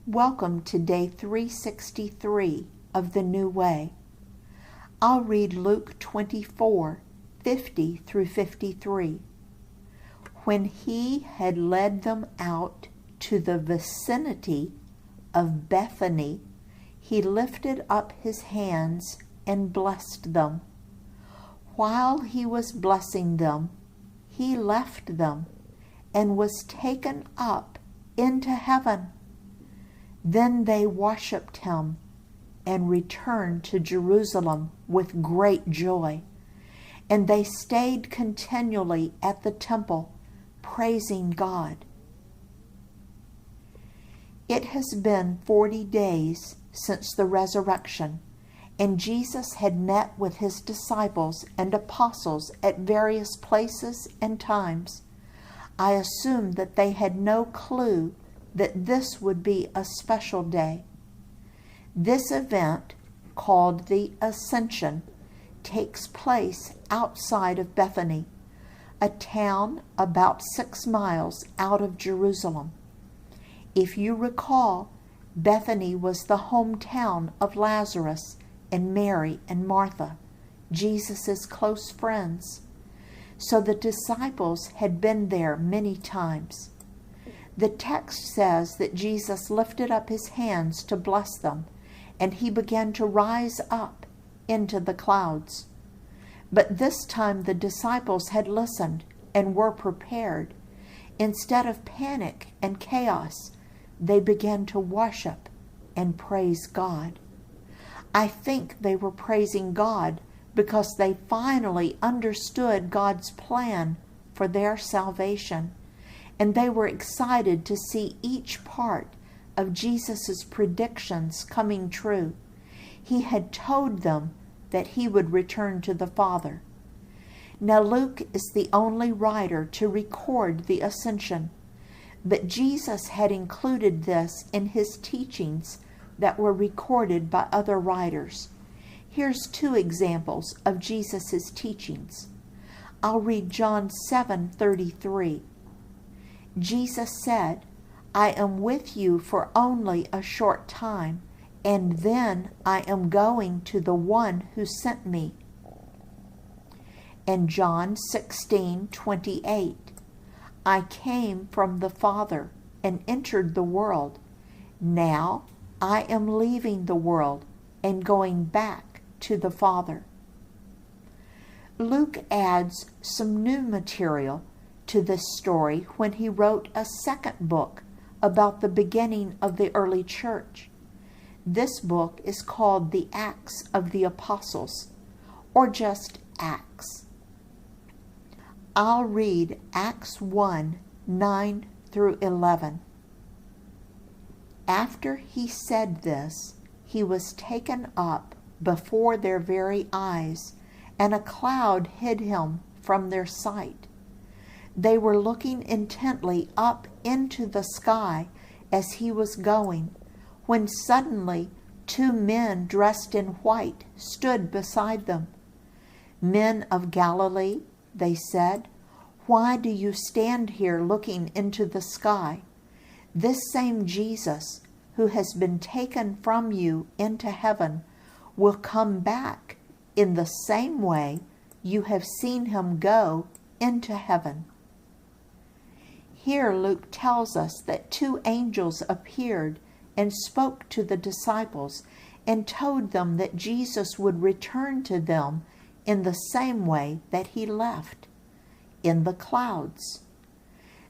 Welcome to day 363 of the New Way. I'll read Luke 24:50 through 53. When he had led them out to the vicinity of Bethany, he lifted up his hands and blessed them. While he was blessing them, he left them and was taken up into heaven. Then they worshipped him and returned to Jerusalem with great joy. And they stayed continually at the temple, praising God. It has been 40 days since the resurrection, and Jesus had met with his disciples and apostles at various places and times. I assume that they had no clue that this would be a special day. This event, called the Ascension, takes place outside of Bethany, a town about 6 miles out of Jerusalem. If you recall, Bethany was the hometown of Lazarus and Mary and Martha, Jesus' close friends. So the disciples had been there many times. The text says that Jesus lifted up his hands to bless them, and he began to rise up into the clouds. But this time the disciples had listened and were prepared. Instead of panic and chaos, they began to worship and praise God. I think they were praising God because they finally understood God's plan for their salvation. And they were excited to see each part of Jesus' predictions coming true. He had told them that he would return to the Father. Now Luke is the only writer to record the ascension, but Jesus had included this in his teachings that were recorded by other writers. Here's 2 examples of Jesus' teachings. I'll read John 7:33. Jesus said, I am with you for only a short time, and then I am going to the one who sent me. And John 16:28, I came from the Father and entered the world. Now I am leaving the world and going back to the Father. Luke adds some new material to this story when he wrote a second book about the beginning of the early church. This book is called the Acts of the Apostles, or just Acts. I'll read Acts 1:9 through 11. After he said this, he was taken up before their very eyes, and a cloud hid him from their sight. They were looking intently up into the sky as he was going, when suddenly 2 men dressed in white stood beside them. Men of Galilee, they said, why do you stand here looking into the sky? This same Jesus, who has been taken from you into heaven, will come back in the same way you have seen him go into heaven. Here Luke tells us that 2 angels appeared and spoke to the disciples and told them that Jesus would return to them in the same way that he left, in the clouds.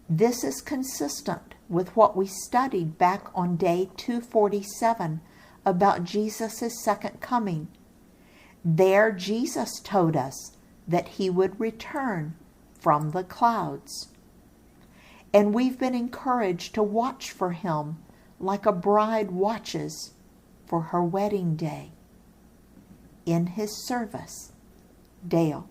This is consistent with what we studied back on day 247 about Jesus' second coming. There Jesus told us that he would return from the clouds. And we've been encouraged to watch for him like a bride watches for her wedding day. In his service, Dale.